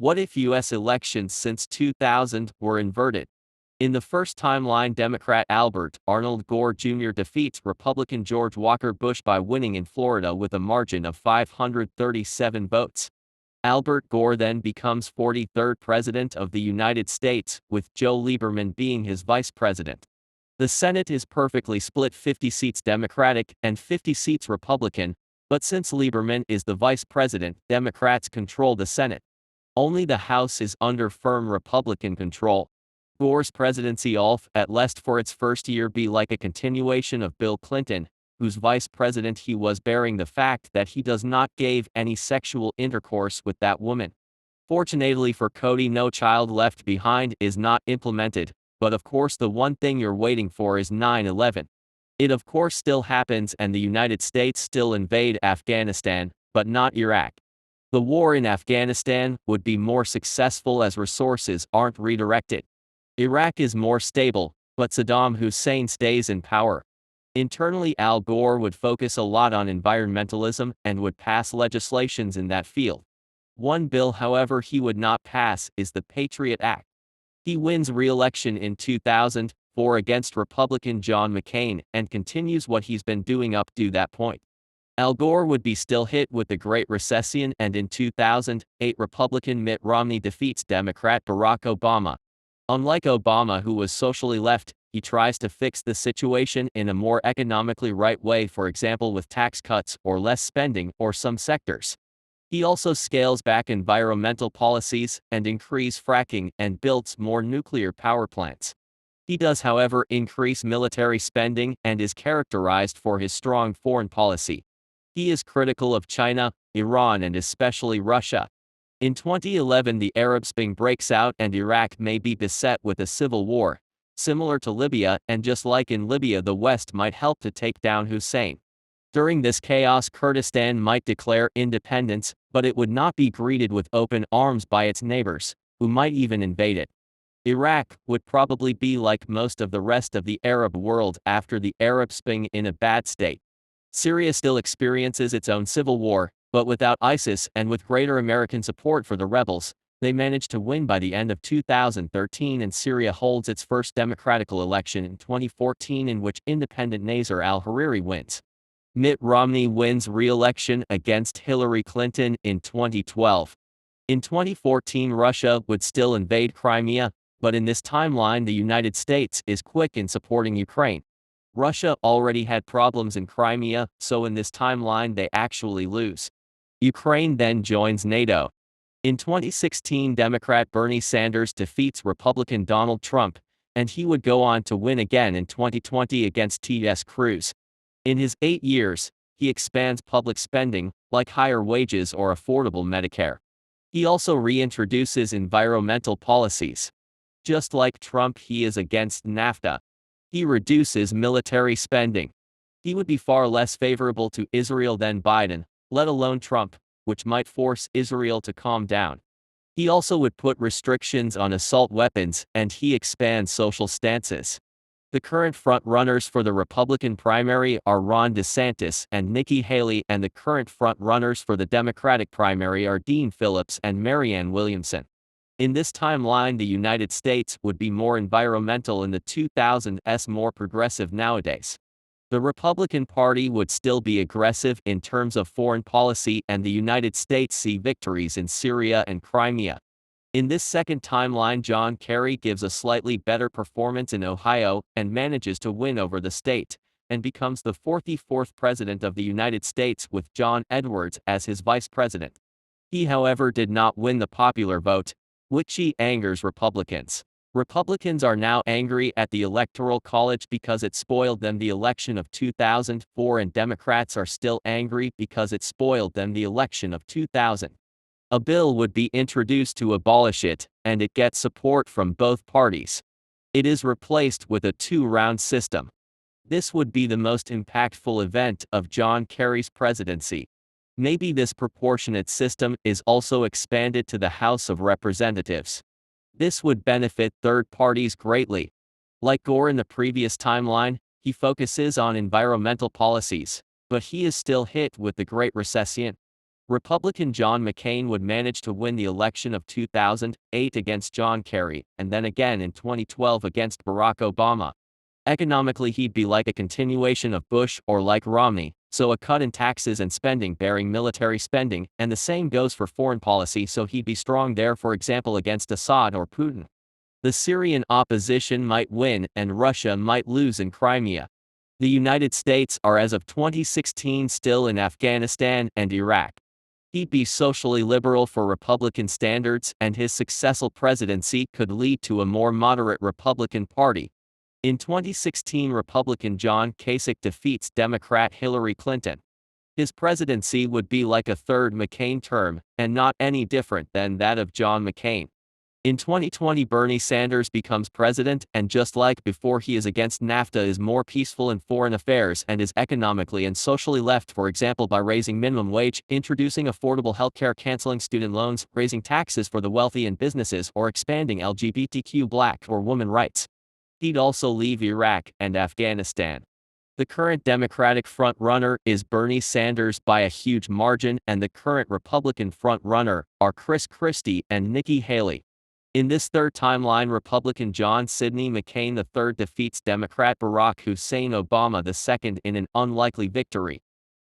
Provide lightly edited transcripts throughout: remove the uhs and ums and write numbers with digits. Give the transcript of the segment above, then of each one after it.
What if U.S. elections since 2000 were inverted? In the first timeline, Democrat Albert Arnold Gore Jr. defeats Republican George Walker Bush by winning in Florida with a margin of 537 votes. Albert Gore then becomes 43rd President of the United States, with Joe Lieberman being his vice president. The Senate is perfectly split, 50 seats Democratic and 50 seats Republican, but since Lieberman is the vice president, Democrats control the Senate. Only the House is under firm Republican control. Gore's presidency at least for its first year be like a continuation of Bill Clinton, whose vice president he was, bearing the fact that he does not gave any sexual intercourse with that woman. Fortunately for Cody, No Child Left Behind is not implemented, but of course the one thing you're waiting for is 9/11. It of course still happens and the United States still invade Afghanistan, but not Iraq. The war in Afghanistan would be more successful as resources aren't redirected. Iraq is more stable, but Saddam Hussein stays in power. Internally, Al Gore would focus a lot on environmentalism and would pass legislations in that field. One bill, however, he would not pass is the Patriot Act. He wins re-election in 2004 against Republican John McCain and continues what he's been doing up to that point. Al Gore would be still hit with the Great Recession, and in 2008 Republican Mitt Romney defeats Democrat Barack Obama. Unlike Obama, who was socially left, he tries to fix the situation in a more economically right way, for example with tax cuts or less spending or some sectors. He also scales back environmental policies and increase fracking and builds more nuclear power plants. He does, however, increase military spending and is characterized for his strong foreign policy. He is critical of China, Iran, and especially Russia. In 2011, the Arab Spring breaks out and Iraq may be beset with a civil war, similar to Libya, and just like in Libya, the West might help to take down Hussein. During this chaos, Kurdistan might declare independence, but it would not be greeted with open arms by its neighbors, who might even invade it. Iraq would probably be like most of the rest of the Arab world after the Arab Spring, in a bad state. Syria still experiences its own civil war, but without ISIS and with greater American support for the rebels, they managed to win by the end of 2013, and Syria holds its first democratic election in 2014 in which independent Nasser al-Hariri wins. Mitt Romney wins re-election against Hillary Clinton in 2012. In 2014, Russia would still invade Crimea, but in this timeline the United States is quick in supporting Ukraine. Russia already had problems in Crimea, so in this timeline they actually lose. Ukraine then joins NATO. In 2016, Democrat Bernie Sanders defeats Republican Donald Trump, and he would go on to win again in 2020 against Ted Cruz. In his 8 years, he expands public spending, like higher wages or affordable Medicare. He also reintroduces environmental policies. Just like Trump, he is against NAFTA. He reduces military spending. He would be far less favorable to Israel than Biden, let alone Trump, which might force Israel to calm down. He also would put restrictions on assault weapons, and he expands social stances. The current front-runners for the Republican primary are Ron DeSantis and Nikki Haley, and the current front-runners for the Democratic primary are Dean Phillips and Marianne Williamson. In this timeline, the United States would be more environmental in the 2000s, more progressive nowadays. The Republican Party would still be aggressive in terms of foreign policy, and the United States see victories in Syria and Crimea. In this second timeline, John Kerry gives a slightly better performance in Ohio and manages to win over the state, and becomes the 44th President of the United States with John Edwards as his vice president. He, however, did not win the popular vote, which angers Republicans. Republicans are now angry at the Electoral College because it spoiled them the election of 2004, and Democrats are still angry because it spoiled them the election of 2000. A bill would be introduced to abolish it, and it gets support from both parties. It is replaced with a 2-round system. This would be the most impactful event of John Kerry's presidency. Maybe this proportionate system is also expanded to the House of Representatives. This would benefit third parties greatly. Like Gore in the previous timeline, he focuses on environmental policies, but he is still hit with the Great Recession. Republican John McCain would manage to win the election of 2008 against John Kerry, and then again in 2012 against Barack Obama. Economically, he'd be like a continuation of Bush or like Romney, so a cut in taxes and spending bearing military spending, and the same goes for foreign policy, so he'd be strong there, for example against Assad or Putin. The Syrian opposition might win and Russia might lose in Crimea. The United States are as of 2016 still in Afghanistan and Iraq. He'd be socially liberal for Republican standards, and his successful presidency could lead to a more moderate Republican Party. In 2016, Republican John Kasich defeats Democrat Hillary Clinton. His presidency would be like a third McCain term, and not any different than that of John McCain. In 2020, Bernie Sanders becomes president, and just like before, he is against NAFTA, is more peaceful in foreign affairs, and is economically and socially left, for example by raising minimum wage, introducing affordable healthcare, canceling student loans, raising taxes for the wealthy and businesses, or expanding LGBTQ black or woman rights. He'd also leave Iraq and Afghanistan. The current Democratic frontrunner is Bernie Sanders by a huge margin, and the current Republican frontrunner are Chris Christie and Nikki Haley. In this third timeline, Republican John Sidney McCain III defeats Democrat Barack Hussein Obama II in an unlikely victory.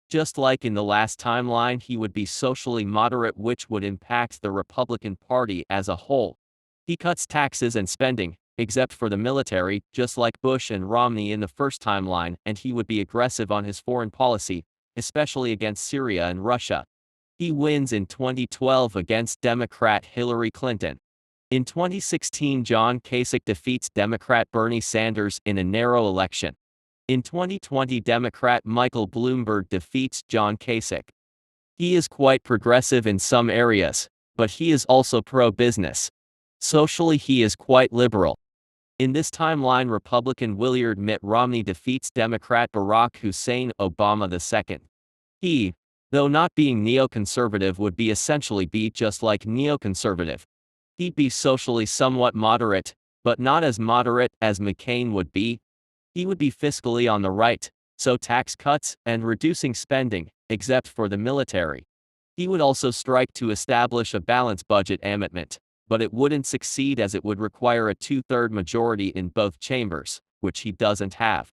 Just like in the last timeline, he would be socially moderate, which would impact the Republican Party as a whole. He cuts taxes and spending, except for the military, just like Bush and Romney in the first timeline, and he would be aggressive on his foreign policy, especially against Syria and Russia. He wins in 2012 against Democrat Hillary Clinton. In 2016, John Kasich defeats Democrat Bernie Sanders in a narrow election. In 2020, Democrat Michael Bloomberg defeats John Kasich. He is quite progressive in some areas, but he is also pro-business. Socially, he is quite liberal. In this timeline, Republican Willard Mitt Romney defeats Democrat Barack Hussein Obama II. He, though not being neoconservative, would be essentially be just like neoconservative. He'd be socially somewhat moderate, but not as moderate as McCain would be. He would be fiscally on the right, so tax cuts and reducing spending, except for the military. He would also strike to establish a balanced budget amendment, but it wouldn't succeed as it would require a two-third majority in both chambers, which he doesn't have.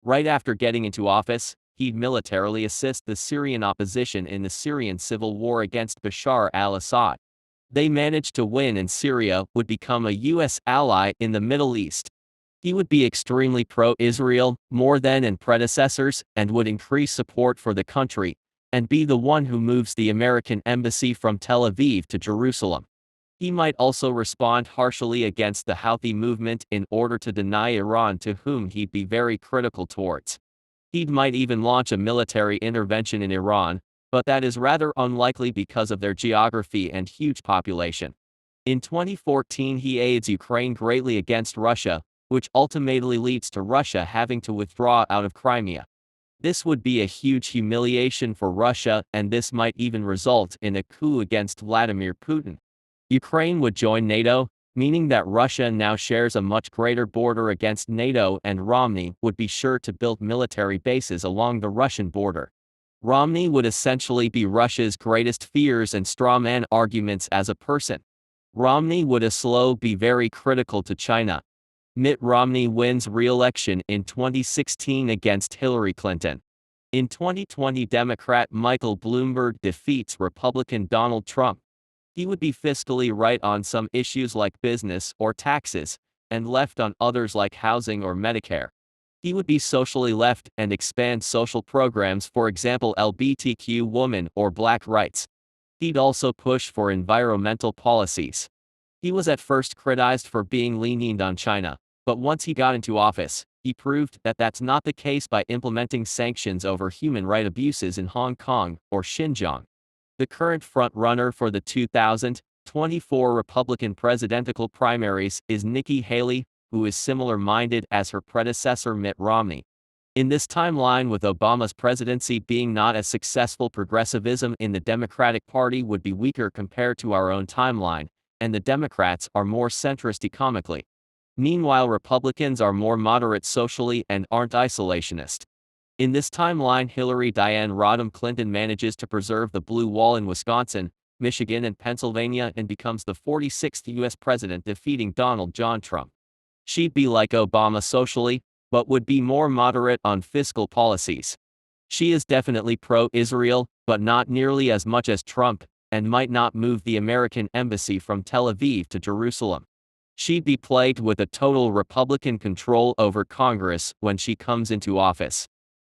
Right after getting into office, he'd militarily assist the Syrian opposition in the Syrian civil war against Bashar al-Assad. They managed to win, and Syria would become a U.S. ally in the Middle East. He would be extremely pro-Israel, more than predecessors, and would increase support for the country, and be the one who moves the American embassy from Tel Aviv to Jerusalem. He might also respond harshly against the Houthi movement in order to deny Iran, to whom he'd be very critical towards. He might even launch a military intervention in Iran, but that is rather unlikely because of their geography and huge population. In 2014, he aids Ukraine greatly against Russia, which ultimately leads to Russia having to withdraw out of Crimea. This would be a huge humiliation for Russia, and this might even result in a coup against Vladimir Putin. Ukraine would join NATO, meaning that Russia now shares a much greater border against NATO, and Romney would be sure to build military bases along the Russian border. Romney would essentially be Russia's greatest fears and strawman arguments as a person. Romney would be very critical to China. Mitt Romney wins re-election in 2016 against Hillary Clinton. In 2020, Democrat Michael Bloomberg defeats Republican Donald Trump. He would be fiscally right on some issues like business or taxes, and left on others like housing or Medicare. He would be socially left and expand social programs, for example LGBTQ women or black rights. He'd also push for environmental policies. He was at first criticized for being lenient on China, but once he got into office, he proved that that's not the case by implementing sanctions over human rights abuses in Hong Kong or Xinjiang. The current front-runner for the 2024 Republican presidential primaries is Nikki Haley, who is similar-minded as her predecessor Mitt Romney. In this timeline, with Obama's presidency being not as successful, progressivism in the Democratic Party would be weaker compared to our own timeline, and the Democrats are more centrist economically. Meanwhile, Republicans are more moderate socially and aren't isolationist. In this timeline, Hillary Diane Rodham Clinton manages to preserve the blue wall in Wisconsin, Michigan, and Pennsylvania and becomes the 46th U.S. president, defeating Donald John Trump. She'd be like Obama socially, but would be more moderate on fiscal policies. She is definitely pro-Israel, but not nearly as much as Trump, and might not move the American embassy from Tel Aviv to Jerusalem. She'd be plagued with a total Republican control over Congress when she comes into office.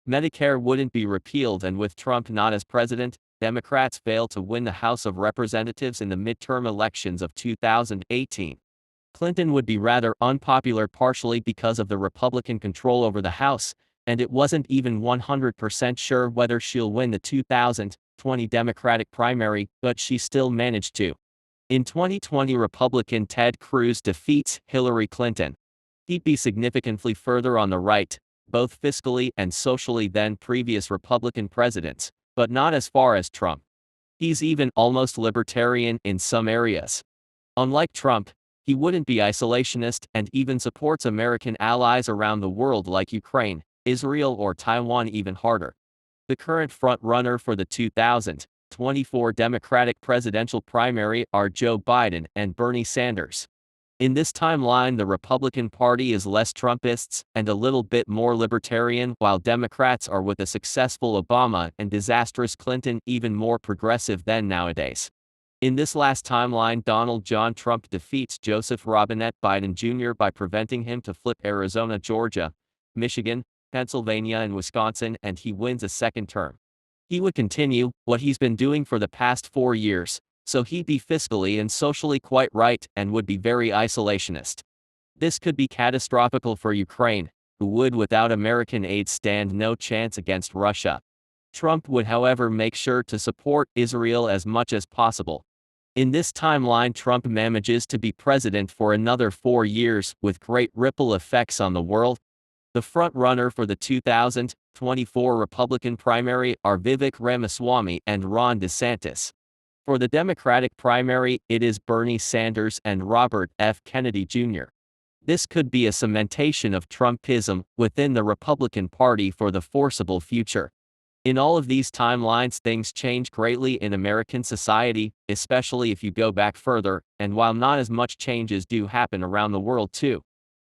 Medicare wouldn't be repealed, and with Trump not as president, Democrats failed to win the House of Representatives in the midterm elections of 2018. Clinton would be rather unpopular, partially because of the Republican control over the House, and it wasn't even 100% sure whether she'll win the 2020 Democratic primary, but she still managed to. In 2020, Republican Ted Cruz defeats Hillary Clinton. He'd be significantly further on the right, both fiscally and socially, than previous Republican presidents, but not as far as Trump. He's even almost libertarian in some areas. Unlike Trump, he wouldn't be isolationist and even supports American allies around the world like Ukraine, Israel, or Taiwan. Even harder. The current front-runner for the 2024 Democratic presidential primary are Joe Biden and Bernie Sanders. In this timeline, the Republican Party is less Trumpists and a little bit more libertarian, while Democrats are, with a successful Obama and disastrous Clinton, even more progressive than nowadays. In this last timeline, Donald John Trump defeats Joseph Robinette Biden Jr. by preventing him to flip Arizona, Georgia, Michigan, Pennsylvania, and Wisconsin, and he wins a second term. He would continue what he's been doing for the past 4 years, so he'd be fiscally and socially quite right and would be very isolationist. This could be catastrophic for Ukraine, who would, without American aid, stand no chance against Russia. Trump would, however, make sure to support Israel as much as possible. In this timeline, Trump manages to be president for another 4 years, with great ripple effects on the world. The front-runner for the 2024 Republican primary are Vivek Ramaswamy and Ron DeSantis. For the Democratic primary, it is Bernie Sanders and Robert F. Kennedy Jr. This could be a cementation of Trumpism within the Republican Party for the foreseeable future. In all of these timelines, things change greatly in American society, especially if you go back further, and while not as much changes do happen around the world too.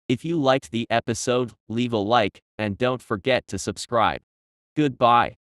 If you liked the episode, leave a like, and don't forget to subscribe. Goodbye.